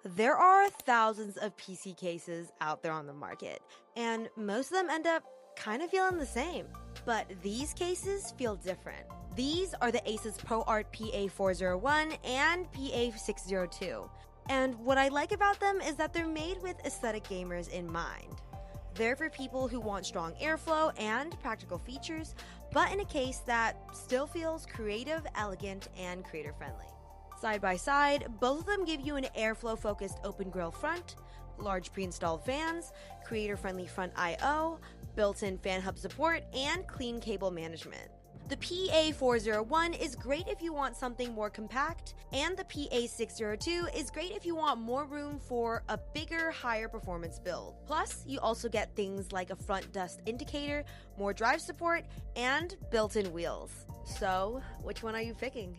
There are thousands of PC cases out there on the market, and most of them end up kind of feeling the same. But these cases feel different. These are the Asus ProArt PA401 and PA602. And what I like about them is that they're made with aesthetic gamers in mind. They're for people who want strong airflow and practical features, but in a case that still feels creative, elegant, and creator-friendly. Side by side, both of them give you an airflow-focused open grille front, large pre-installed fans, creator-friendly front I/O, built-in fan hub support, and clean cable management. The PA401 is great if you want something more compact, and the PA602 is great if you want more room for a bigger, higher performance build. Plus, you also get things like a front dust indicator, more drive support, and built-in wheels. So, which one are you picking?